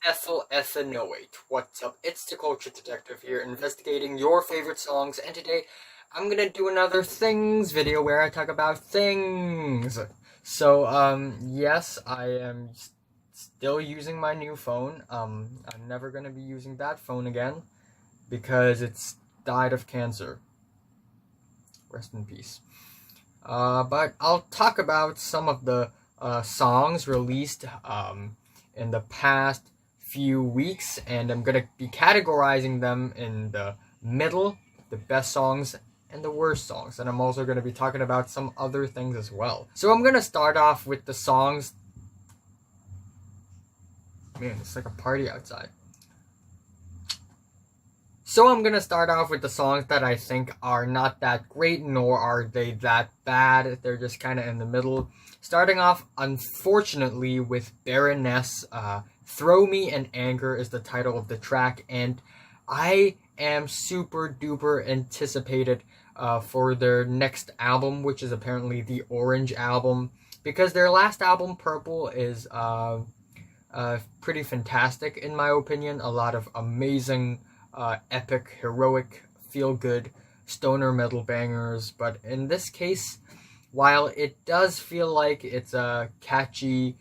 No wait, what's up? It's the Culture Detective here, investigating your favorite songs, and today I'm gonna do another things video where I talk about things. So, yes, I am still using my new phone. I'm never gonna be using that phone again because it's died of cancer. Rest in peace. But I'll talk about some of the songs released in the past few weeks, and I'm gonna be categorizing them in the middle, the best songs, and the worst songs. And I'm also gonna be talking about some other things as well. So I'm gonna start off with the songs. Man, it's like a party outside. So I'm gonna start off with the songs that I think are not that great, nor are they that bad. They're just kind of in the middle. Starting off, unfortunately, with Baroness. Throw Me in Anger is the title of the track, and I am super duper anticipated for their next album, which is apparently the Orange album, because their last album, Purple, is pretty fantastic in my opinion. A lot of amazing, epic, heroic, feel-good stoner metal bangers, but in this case, while it does feel like it's a catchy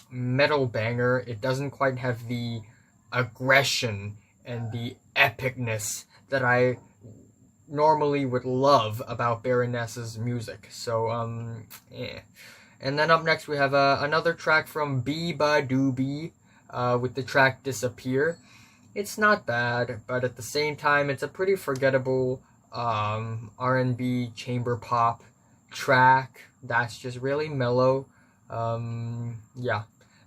metal banger, it doesn't quite have the aggression and the epicness that I normally would love about Baroness's music. So, yeah. And then up next we have another track from Biba Doobie with the track Disappear. It's not bad, but at the same time, it's a pretty forgettable R&B chamber pop track that's just really mellow. Yeah.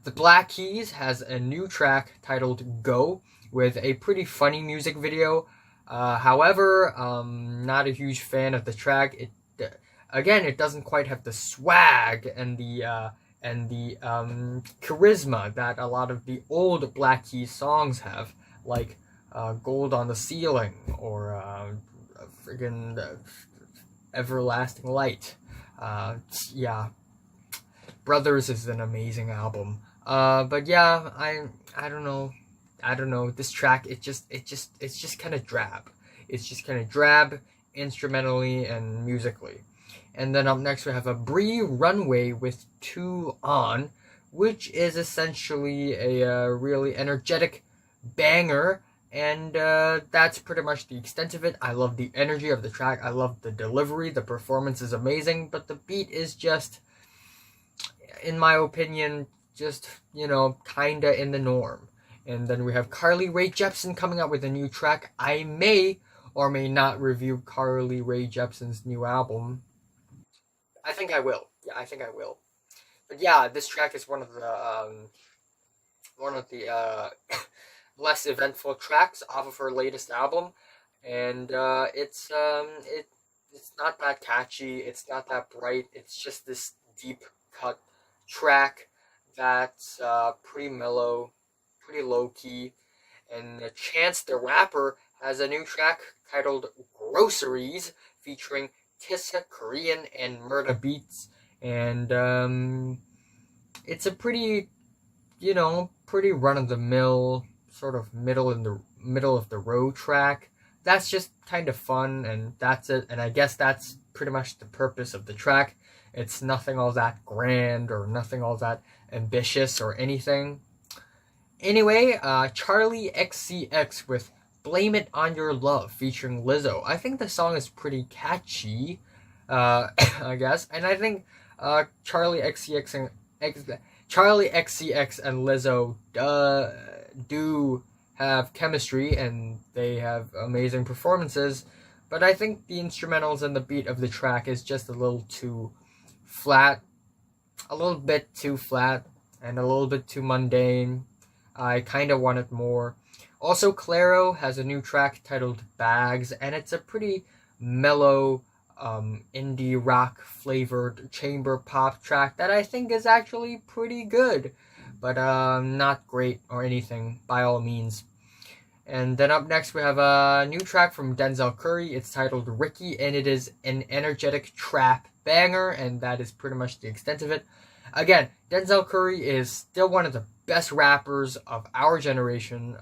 The Black Keys has a new track titled Go with a pretty funny music video. However, not a huge fan of the track. It doesn't quite have the swag and the charisma that a lot of the old Black Keys songs have, like Gold on the Ceiling or friggin' Everlasting Light. Yeah, Brothers is an amazing album. But yeah, I don't know. This track, it's just kind of drab. It's just kind of drab instrumentally and musically. And then up next we have a Bree Runway with 2 On, which is essentially a really energetic banger, and that's pretty much the extent of it. I love the energy of the track. I love the delivery. The performance is amazing, but the beat is just, in my opinion, just, kinda in the norm. And then we have Carly Rae Jepsen coming out with a new track. I may or may not review Carly Rae Jepsen's new album. I think I will. Yeah, I think I will. But yeah, this track is one of the less eventful tracks off of her latest album, and it's not that catchy. It's not that bright. It's just this deep cut track that's pretty mellow, pretty low key. And Chance the Rapper has a new track titled Groceries featuring Tissa Korean and Murda Beats, and it's a pretty run of the mill, sort of middle of the road track. That's just kind of fun, and that's it. And I guess that's pretty much the purpose of the track. It's nothing all that grand or nothing all that ambitious or anything. Anyway, Charlie XCX with Blame It On Your Love featuring Lizzo. I think the song is pretty catchy, I guess. And I think Charlie XCX and Lizzo do have chemistry, and they have amazing performances. But I think the instrumentals and the beat of the track is just a little too flat. A little bit too flat and a little bit too mundane. I kind of wanted more. Also, Clairo has a new track titled Bags, and it's a pretty mellow, indie rock flavored chamber pop track that I think is actually pretty good, but not great or anything by all means. And then up next we have a new track from Denzel Curry. It's titled Ricky, and it is an energetic trap banger, and that is pretty much the extent of it. Again, Denzel Curry is still one of the best rappers of our generation.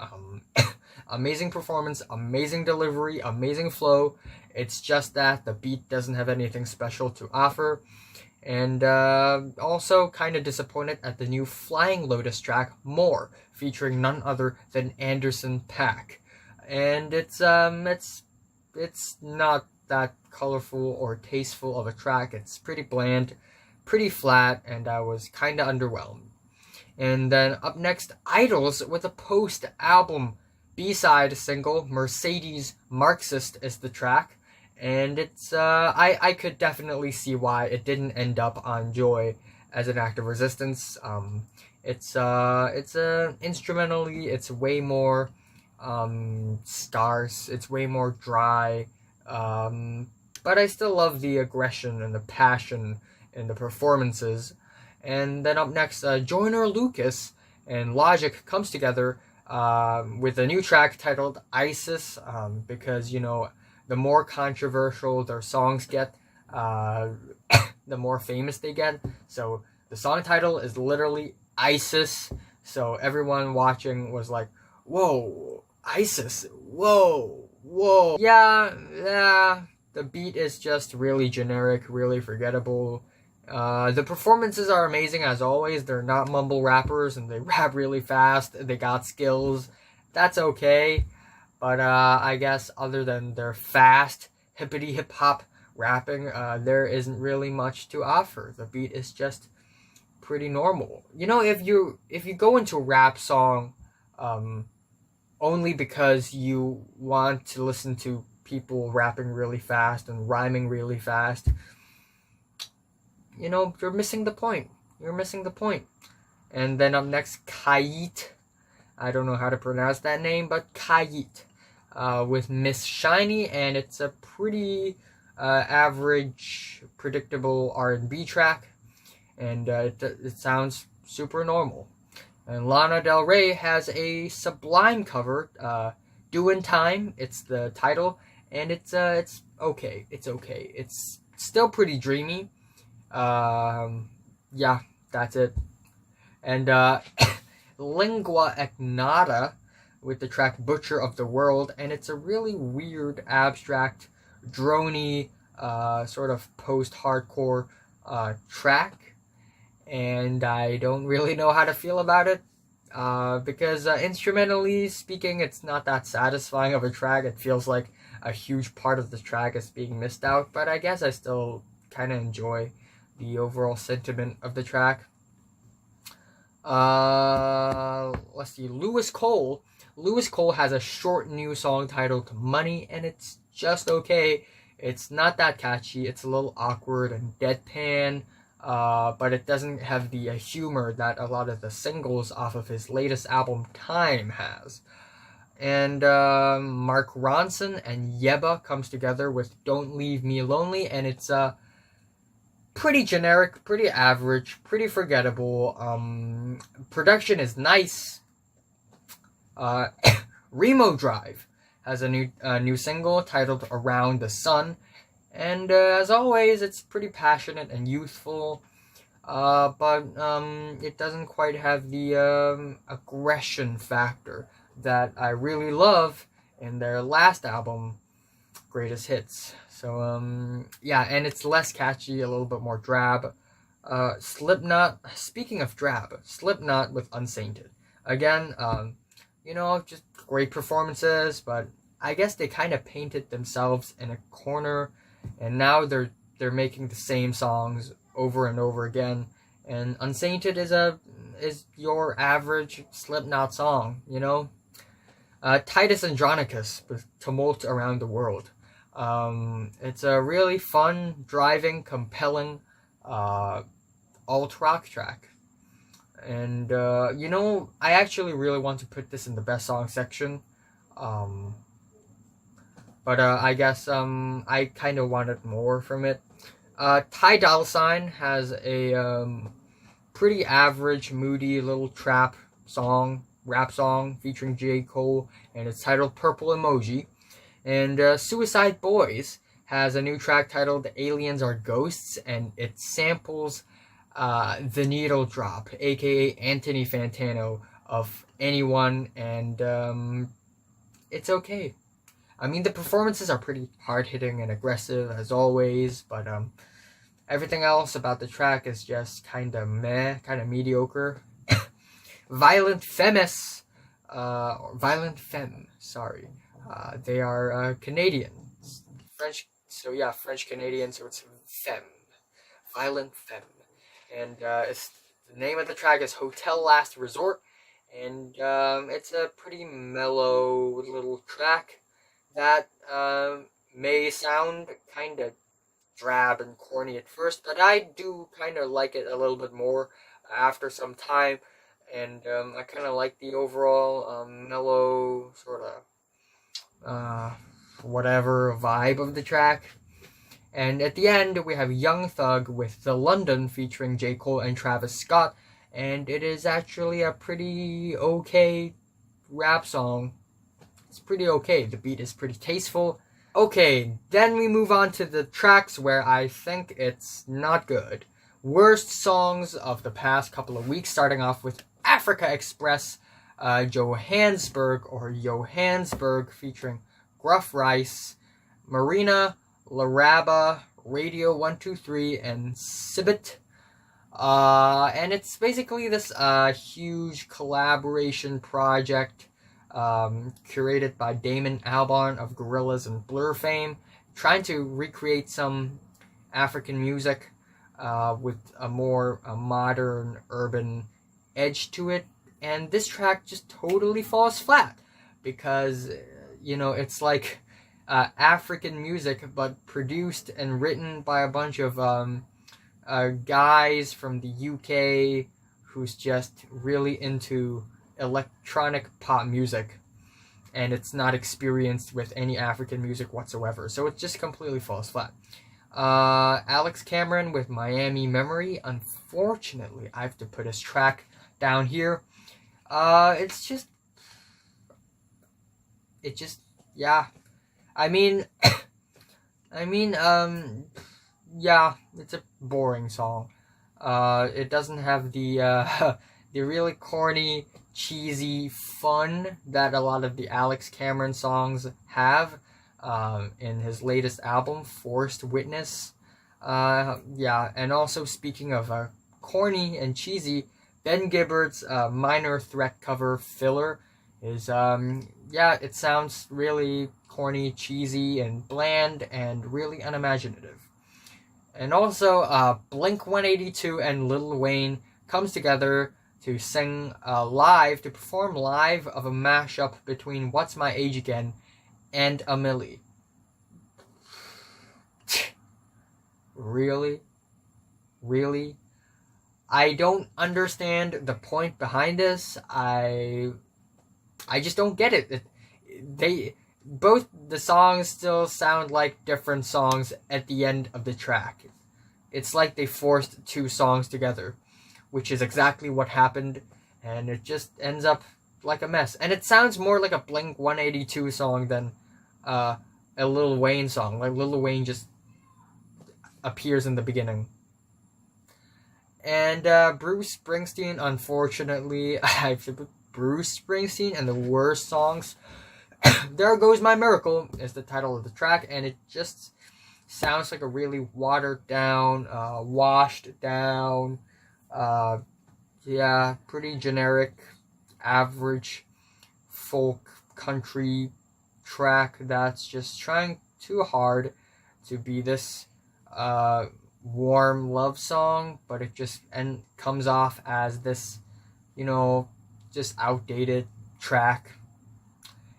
Amazing performance, amazing delivery, amazing flow. It's just that the beat doesn't have anything special to offer. And also kind of disappointed at the new Flying Lotus track, More, featuring none other than Anderson .Paak. And it's not that colorful or tasteful of a track. It's pretty bland, pretty flat, and I was kind of underwhelmed. And then up next, Idols with a post-album B-side single, Mercedes Marxist is the track. And it's, I could definitely see why it didn't end up on Joy as an act of resistance. Instrumentally, it's way more, scarce, it's way more dry, but I still love the aggression and the passion in the performances. And then up next, Joyner Lucas and Logic comes together, with a new track titled ISIS, because, you know, the more controversial their songs get, the more famous they get. So the song title is literally ISIS. So everyone watching was like, whoa, ISIS, whoa, whoa. Yeah, the beat is just really generic, really forgettable. The performances are amazing as always. They're not mumble rappers and they rap really fast. They got skills. That's okay. But I guess other than their fast, hippity hip hop rapping, there isn't really much to offer. The beat is just pretty normal. You know, if you go into a rap song only because you want to listen to people rapping really fast and rhyming really fast, you know, you're missing the point. You're missing the point. And then up next, Kayit. I don't know how to pronounce that name, but Kayit. With Miss Shiny, and it's a pretty average, predictable R&B track. And it sounds super normal. And Lana Del Rey has a Sublime cover, Doin' Time, it's the title. And it's okay. It's okay. It's still pretty dreamy. Yeah, that's it. And Lingua Ignota with the track Butcher of the World, and it's a really weird, abstract, drony, sort of post-hardcore track, and I don't really know how to feel about it, because instrumentally speaking, it's not that satisfying of a track. It feels like a huge part of the track is being missed out, but I guess I still kind of enjoy the overall sentiment of the track. Let's see, Lewis Cole has a short new song titled Money, and it's just okay. It's not that catchy. It's a little awkward and deadpan, but it doesn't have the humor that a lot of the singles off of his latest album, Time, has. And Mark Ronson and Yebba comes together with Don't Leave Me Lonely, and it's pretty generic, pretty average, pretty forgettable. Production is nice. Remo Drive has a new single titled Around the Sun, and as always, it's pretty passionate and youthful, but it doesn't quite have the aggression factor that I really love in their last album, Greatest Hits. So yeah, and it's less catchy, a little bit more drab. Slipknot, speaking of drab, Slipknot with Unsainted. Again, you know, just great performances, but I guess they kind of painted themselves in a corner, and now they're making the same songs over and over again. And Unsainted is your average Slipknot song, you know. Titus Andronicus with Tumult Around the World. It's a really fun, driving, compelling alt-rock track. And, you know, I actually really want to put this in the best song section. But I guess I kind of wanted more from it. Ty Dolla $ign has a pretty average, moody little rap song featuring J. Cole, and it's titled Purple Emoji. And Suicide Boys has a new track titled Aliens Are Ghosts, and it samples the needle drop, aka Anthony Fantano of anyone, and it's okay. I mean, the performances are pretty hard-hitting and aggressive as always, but everything else about the track is just kind of meh, kind of mediocre. Violent Femmes, or Violent Femme, sorry. They are Canadians, French. So yeah, French Canadian. So it's Femme, Violent Femme, and it's the name of the track is Hotel Last Resort, and it's a pretty mellow little track that may sound kind of drab and corny at first, but I do kind of like it a little bit more after some time, and I kind of like the overall mellow sort of whatever vibe of the track. And at the end, we have Young Thug with The London featuring J. Cole and Travis Scott, and it is actually a pretty okay rap song. It's pretty okay. The beat is pretty tasteful. Okay, then we move on to the tracks where I think it's not good. Worst songs of the past couple of weeks, starting off with Africa Express, Johannesburg featuring Gruff Rice, Marina, Laraba, Radio 123, and Sibit. And it's basically this huge collaboration project curated by Damon Albarn of Gorillaz and Blur fame, trying to recreate some African music with a more modern urban edge to it, and this track just totally falls flat because it's like African music but produced and written by a bunch of guys from the UK who's just really into electronic pop music, and it's not experienced with any African music whatsoever, so it just completely falls flat. Alex Cameron with Miami Memory, unfortunately I have to put his track down here. Yeah, yeah, it's a boring song. It doesn't have the the really corny, cheesy fun that a lot of the Alex Cameron songs have in his latest album, Forced Witness. Yeah, and also speaking of corny and cheesy, Ben Gibbard's Minor Threat cover, Filler, is, it sounds really corny, cheesy, and bland, and really unimaginative. And also, blink182 and Lil Wayne comes together to sing to perform live of a mashup between What's My Age Again and A Milli. Really? I don't understand the point behind this. I just don't get it. Both the songs still sound like different songs at the end of the track. It's like they forced two songs together, which is exactly what happened, and it just ends up like a mess. And it sounds more like a Blink-182 song than a Lil Wayne song. Like Lil Wayne just appears in the beginning. And Bruce Springsteen, unfortunately, Bruce Springsteen and the worst songs. There Goes My Miracle is the title of the track, and it just sounds like a really watered down, washed down, pretty generic, average folk country track that's just trying too hard to be this warm love song, but it just comes off as this, just outdated track.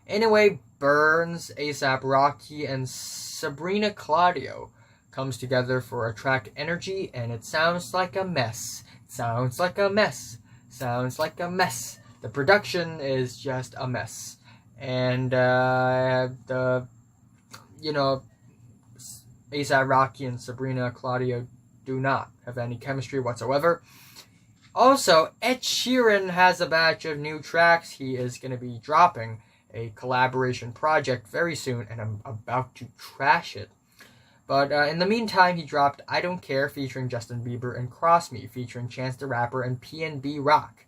Anyway, Burns, A$AP Rocky, and Sabrina Claudio comes together for a track, Energy, and it sounds like a mess. Sounds like a mess. The production is just a mess. And, A$AP Rocky and Sabrina Claudio do not have any chemistry whatsoever. Also, Ed Sheeran has a batch of new tracks. He is going to be dropping a collaboration project very soon, and I'm about to trash it. But in the meantime, he dropped I Don't Care featuring Justin Bieber and Cross Me featuring Chance the Rapper and PNB Rock.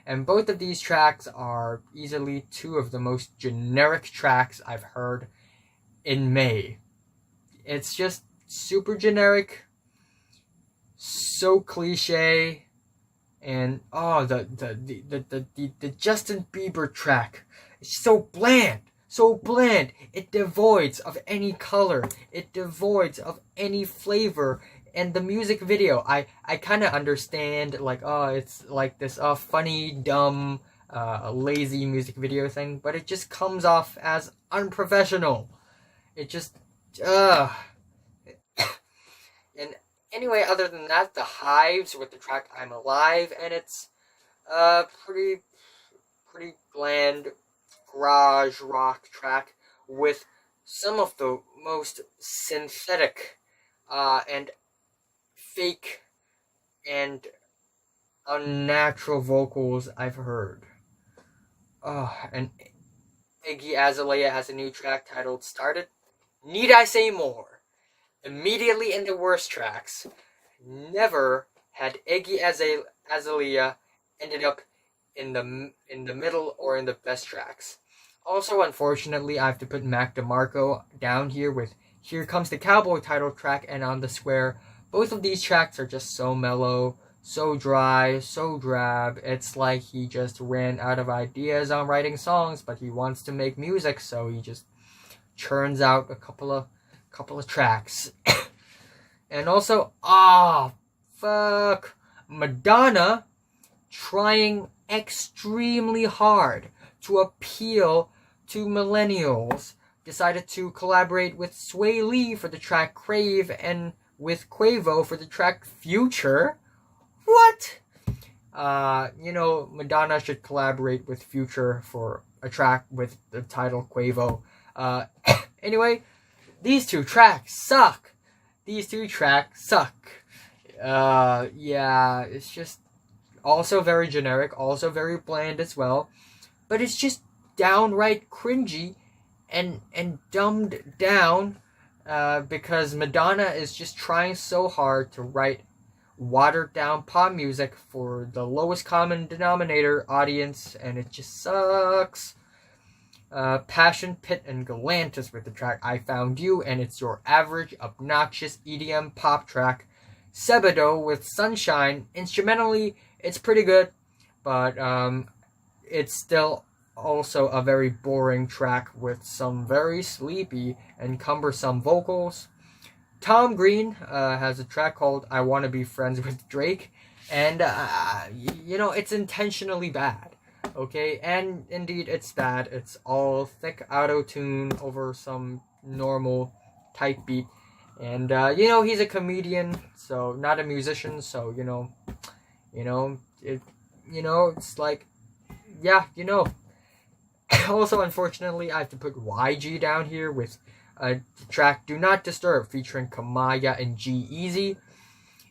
And both of these tracks are easily two of the most generic tracks I've heard in May. It's just super generic, so cliche, and the Justin Bieber track is so bland. It devoids of any color. It devoids of any flavor. And the music video, I kind of understand, like, it's like this funny, dumb, lazy music video thing, but it just comes off as unprofessional. It just, And anyway, other than that, The Hives with the track I'm Alive, and it's pretty bland garage rock track with some of the most synthetic and fake and unnatural vocals I've heard. And Iggy Azalea has a new track titled Started. Need I say more? Immediately in the worst tracks. Never had Iggy Azalea ended up in the middle or in the best tracks. Also, unfortunately, I have to put Mac DeMarco down here with Here Comes the Cowboy title track and On the Square. Both of these tracks are just so mellow, so dry, so drab. It's like he just ran out of ideas on writing songs, but he wants to make music, so he just churns out a couple of tracks. And also, Madonna trying extremely hard to appeal to millennials decided to collaborate with Sway Lee for the track Crave and with Quavo for the track Future. What? Madonna should collaborate with Future for a track with the title Quavo. Anyway, these two tracks suck. Yeah, it's just also very generic, also very bland as well. But it's just downright cringy and dumbed down because Madonna is just trying so hard to write watered down pop music for the lowest common denominator audience, and it just sucks. Passion Pit and Galantis with the track I Found You, and it's your average obnoxious EDM pop track. Sebadoh with Sunshine, instrumentally it's pretty good, but it's still also a very boring track with some very sleepy and cumbersome vocals. Tom Green has a track called I Wanna Be Friends with Drake, and it's intentionally bad. Okay, and indeed it's bad. It's all thick auto-tune over some normal type beat. And he's a comedian, so not a musician, so it's like, Also, unfortunately, I have to put YG down here with the track Do Not Disturb featuring Kamaya and G-Eazy.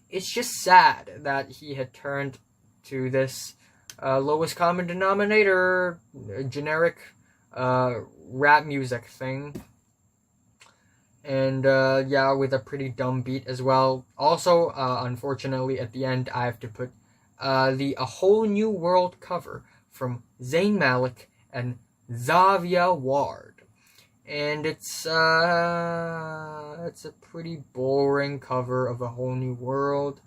It's just sad that he had turned to this lowest common denominator, generic rap music thing. And with a pretty dumb beat as well. Also, unfortunately, at the end, I have to put the A Whole New World cover from Zayn Malik and Xavier Ward. And it's a pretty boring cover of A Whole New World.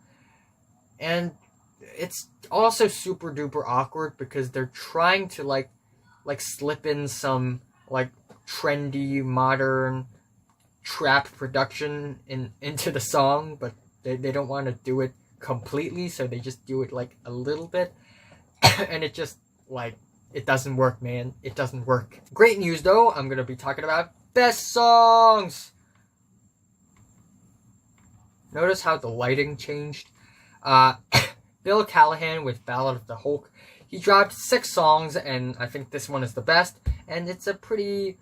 And it's also super duper awkward because they're trying to like slip in some like trendy modern trap production into the song, but they don't want to do it completely, so they just do it like a little bit. And it just it doesn't work, man. It doesn't work. Great news though, I'm gonna be talking about best songs. Notice how the lighting changed. Bill Callahan with Ballad of the Hulk. He dropped 6 songs, and I think this one is the best. And it's a pretty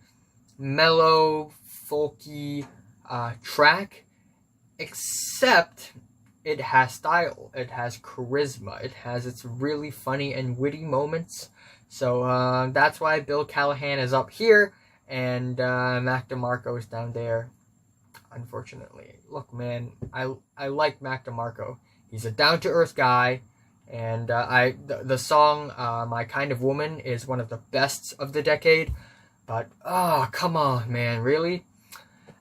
mellow, folky track, except it has style, it has charisma, it has its really funny and witty moments. So that's why Bill Callahan is up here, and Mac DeMarco is down there. unfortunately. Look, man, I like Mac DeMarco. He's a down-to-earth guy, and the song My Kind of Woman is one of the best of the decade, but, oh, come on, man, really?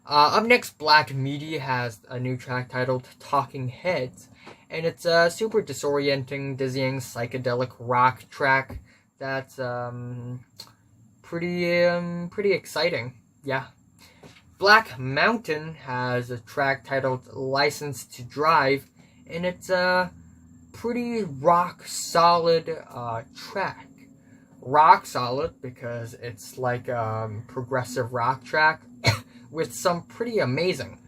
Up next, Black Midi has a new track titled Talking Heads, and it's a super disorienting, dizzying, psychedelic rock track that's pretty exciting. Yeah. Black Mountain has a track titled License to Drive, and it's a pretty rock solid track. Rock solid because it's like a progressive rock track with some pretty amazing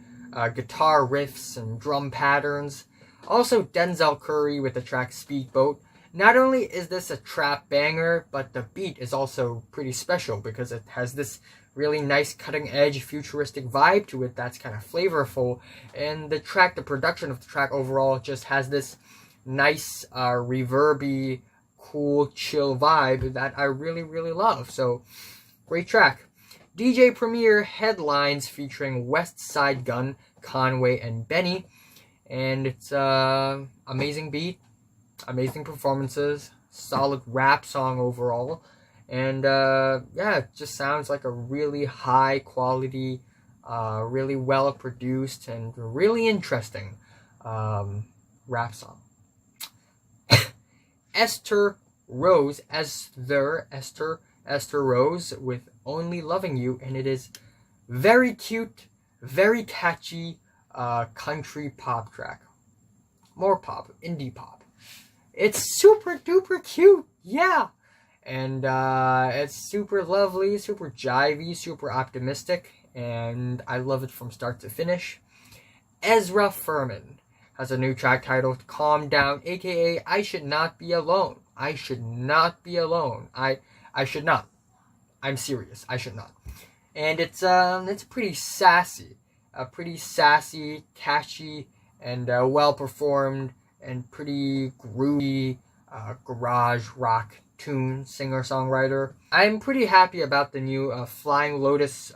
guitar riffs and drum patterns. Also, Denzel Curry with the track Speedboat. Not only is this a trap banger, but the beat is also pretty special because it has this really nice cutting-edge futuristic vibe to it that's kind of flavorful. And the production of the track overall just has this nice, reverby, cool, chill vibe that I really, really love. So, great track. DJ Premier headlines featuring Westside, Gunn, Conway, and Benny. And it's amazing beat, amazing performances, solid rap song overall. And yeah, it just sounds like a really high quality, really well produced, and really interesting rap song. Esther Rose with Only Loving You, and it is very cute, very catchy country pop track. More pop, indie pop. It's super duper cute, yeah. And it's super lovely, super jivey, super optimistic, and I love it from start to finish. Ezra Furman has a new track titled Calm Down, aka I Should Not Be Alone. I should not be alone. I should not. I'm serious. I should not. And it's pretty sassy. Pretty sassy, catchy, and well performed, and pretty groovy garage rock tune, singer-songwriter. I'm pretty happy about the new Flying Lotus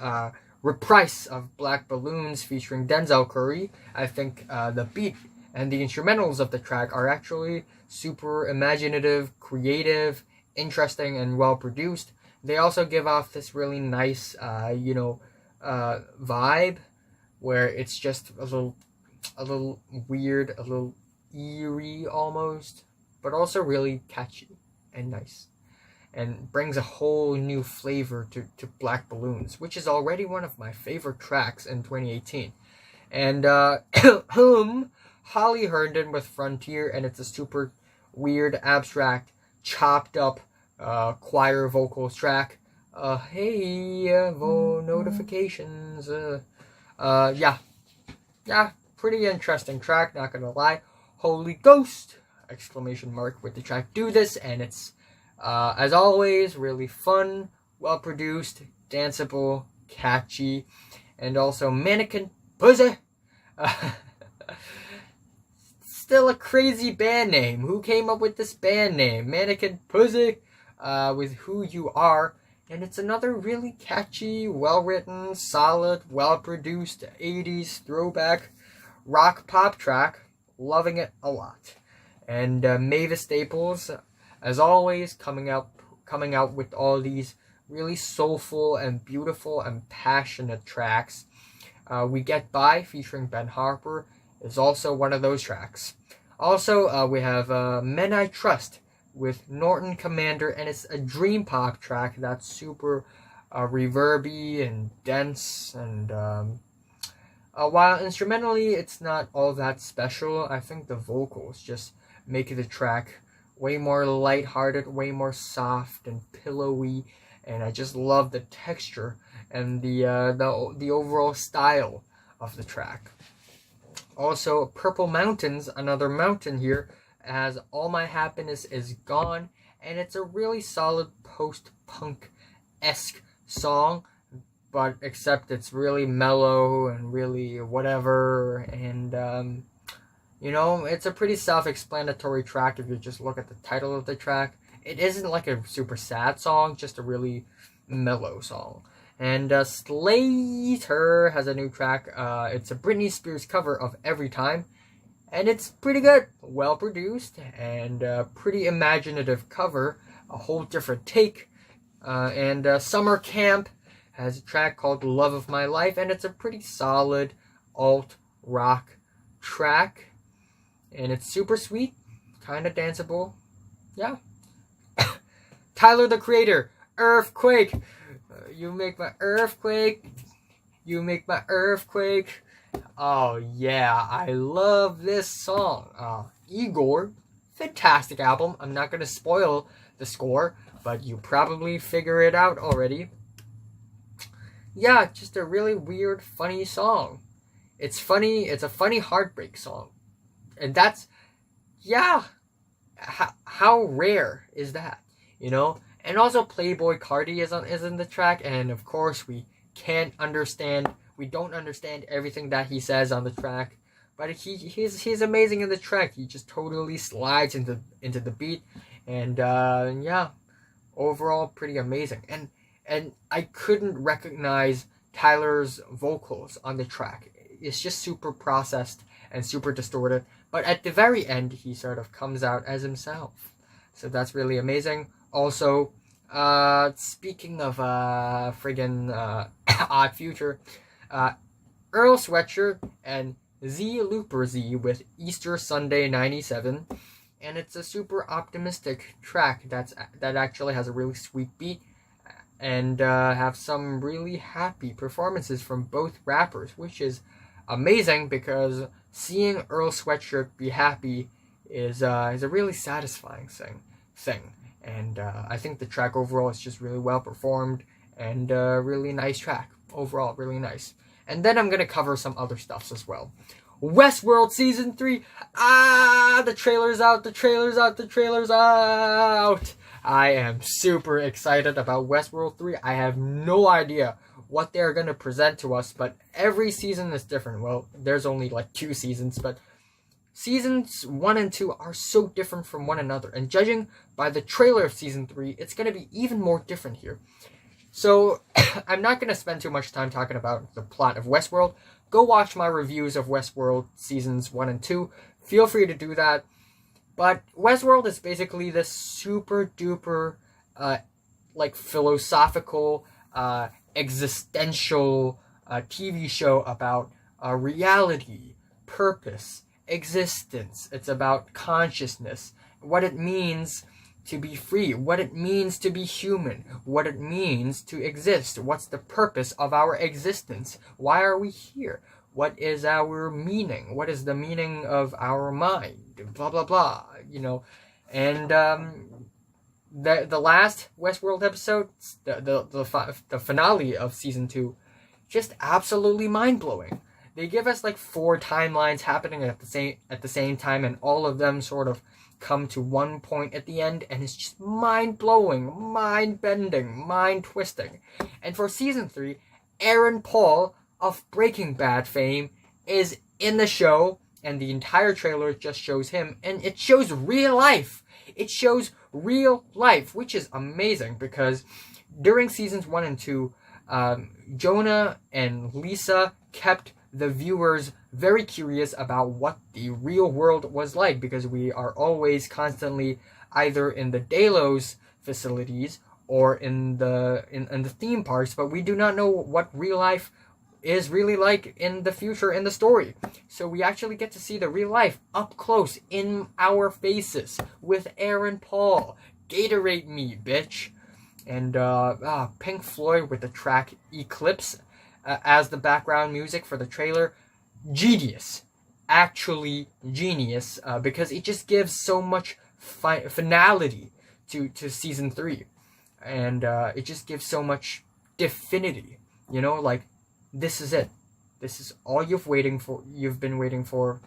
reprise of Black Balloons featuring Denzel Curry. I think the beat and the instrumentals of the track are actually super imaginative, creative, interesting, and well produced. They also give off this really nice, vibe where it's just a little weird, a little eerie almost, but also really catchy and nice, and brings a whole new flavor to Black Balloons, which is already one of my favorite tracks in 2018. And Holly Herndon with Frontier, and it's a super weird, abstract, chopped up choir vocals track. Notifications. Yeah, pretty interesting track, not gonna lie. Holy Ghost! Exclamation mark with the track Do This, and it's as always really fun, well produced, danceable, catchy, and also Mannequin Pussy. Still a crazy band name. Who came up with this band name? Mannequin Pussy with Who You Are. And it's another really catchy, well-written, solid, well-produced 80s throwback rock pop track. Loving it a lot. And Mavis Staples, as always, coming out with all these really soulful and beautiful and passionate tracks. We Get By featuring Ben Harper is also one of those tracks. Also, we have Men I Trust with Norton Commander, and it's a dream pop track that's super reverby and dense, and while instrumentally it's not all that special, I think the vocals just make the track way more lighthearted, way more soft and pillowy, and I just love the texture and the overall style of the track. Also, Purple Mountains, another mountain here, has All My Happiness Is Gone, and it's a really solid post-punk-esque song, but except it's really mellow and really whatever, and it's a pretty self-explanatory track if you just look at the title of the track. It isn't like a super sad song, just a really mellow song. And Slayyyter has a new track. It's a Britney Spears cover of Everytime. And it's pretty good. Well produced and pretty imaginative cover. A whole different take. And Summer Camp has a track called Love of My Life. And it's a pretty solid alt rock track. And it's super sweet. Kind of danceable. Yeah. Tyler, the Creator. Earfquake. You make my earthquake. You make my earthquake. Oh, yeah. I love this song. Igor. Fantastic album. I'm not going to spoil the score, but you probably figure it out already. Yeah, just a really weird, funny song. It's funny. It's a funny heartbreak song. And that's, yeah. How rare is that? You know? And also Playboy Cardi is in the track, and of course we don't understand everything that he says on the track, but he's amazing in the track. He just totally slides into the beat, and yeah, overall pretty amazing. And I couldn't recognize Tyler's vocals on the track. It's just super processed and super distorted, but at the very end he sort of comes out as himself. So that's really amazing. Also, speaking of Odd Future, Earl Sweatshirt and ZelooperZ with Easter Sunday 97, and it's a super optimistic track that actually has a really sweet beat and have some really happy performances from both rappers, which is amazing because seeing Earl Sweatshirt be happy is a really satisfying thing. And I think the track overall is just really well performed and really nice track. Overall, really nice. And then I'm going to cover some other stuffs as well. Westworld Season 3. The trailer's out. I am super excited about Westworld 3. I have no idea what they're going to present to us, but every season is different. Well, there's only like 2 seasons, but Seasons 1 and 2 are so different from one another, and judging by the trailer of Season 3, it's going to be even more different here. So, I'm not going to spend too much time talking about the plot of Westworld. Go watch my reviews of Westworld Seasons 1 and 2. Feel free to do that. But Westworld is basically this super duper, philosophical, existential TV show about reality, purpose, existence. It's about consciousness, what it means to be free, what it means to be human, what it means to exist, what's the purpose of our existence, why are we here, what is our meaning, what is the meaning of our mind, blah blah blah, and the last Westworld episode, the finale of season 2, just absolutely mind-blowing. They give us like 4 timelines happening at the same time, and all of them sort of come to one point at the end, and it's just mind-blowing, mind-bending, mind-twisting. And for season 3, Aaron Paul of Breaking Bad fame is in the show, and the entire trailer just shows him, and it shows real life. It shows real life, which is amazing, because during seasons 1 and 2, Jonah and Lisa kept the viewers very curious about what the real world was like, because we are always constantly either in the Delos facilities or in the theme parks, but we do not know what real life is really like in the future in the story. So we actually get to see the real life up close in our faces with Aaron Paul. Gatorade me, bitch. And Pink Floyd with the track Eclipse as the background music for the trailer. Genius. Actually genius, because it just gives so much finality to season 3. And it just gives so much definity. This is it. This is all you've been waiting for.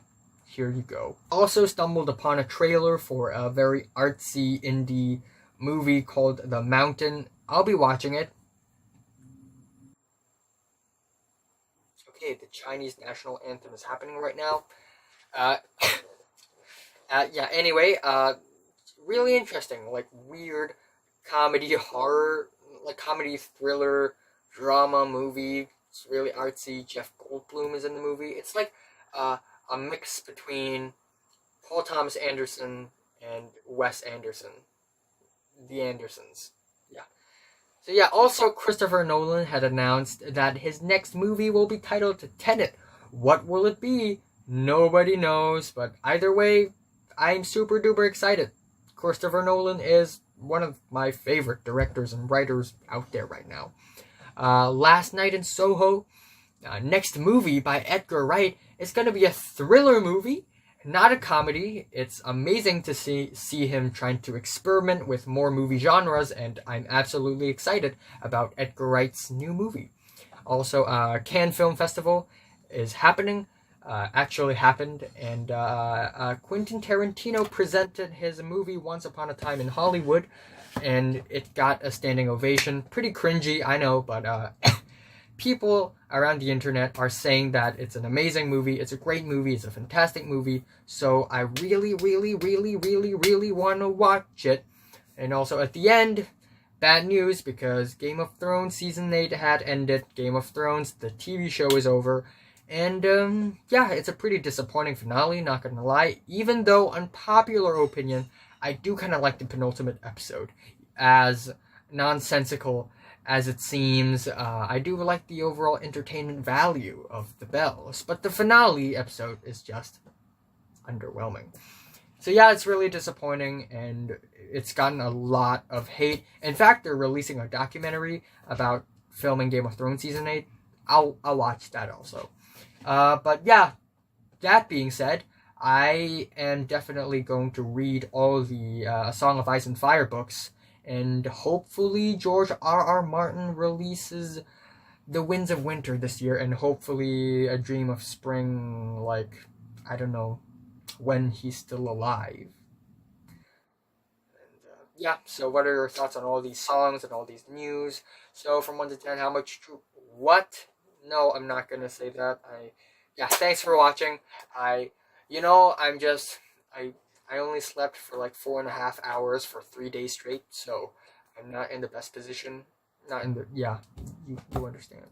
Here you go. Also stumbled upon a trailer for a very artsy indie movie called The Mountain. I'll be watching it. Okay, the Chinese national anthem is happening right now. Anyway, really interesting, weird comedy horror, comedy thriller drama movie. It's really artsy. Jeff Goldblum is in the movie. It's like a mix between Paul Thomas Anderson and Wes Anderson. The Andersons. Yeah. So yeah, also Christopher Nolan had announced that his next movie will be titled Tenet. What will it be? Nobody knows, but either way, I'm super duper excited. Christopher Nolan is one of my favorite directors and writers out there right now. Last Night in Soho, next movie by Edgar Wright is going to be a thriller movie, not a comedy. It's amazing to see him trying to experiment with more movie genres, and I'm absolutely excited about Edgar Wright's new movie. Also, Cannes Film Festival is happening. Actually happened, and Quentin Tarantino presented his movie Once Upon a Time in Hollywood, and it got a standing ovation. Pretty cringy, I know, but people around the internet are saying that it's an amazing movie, it's a great movie, it's a fantastic movie, so I really, really, really, really, really want to watch it. And also at the end, bad news, because Game of Thrones Season 8 had ended. Game of Thrones, the TV show, is over. And, yeah, it's a pretty disappointing finale, not gonna lie. Even though, unpopular opinion, I do kind of like the penultimate episode. As nonsensical as it seems, I do like the overall entertainment value of the bells. But the finale episode is just underwhelming. So yeah, it's really disappointing, and it's gotten a lot of hate. In fact, they're releasing a documentary about filming Game of Thrones Season 8. I'll watch that also. But yeah, that being said, I am definitely going to read all the Song of Ice and Fire books, and hopefully George R.R. Martin releases The Winds of Winter this year, and hopefully A Dream of Spring, like, I don't know, when he's still alive. And, yeah, so what are your thoughts on all these songs and all these news? So from 1 to 10, how much what? No, I'm not gonna say that. Yeah, thanks for watching. I only slept for like 4.5 hours for 3 days straight, so I'm not in the best position. Not in the, yeah, you understand.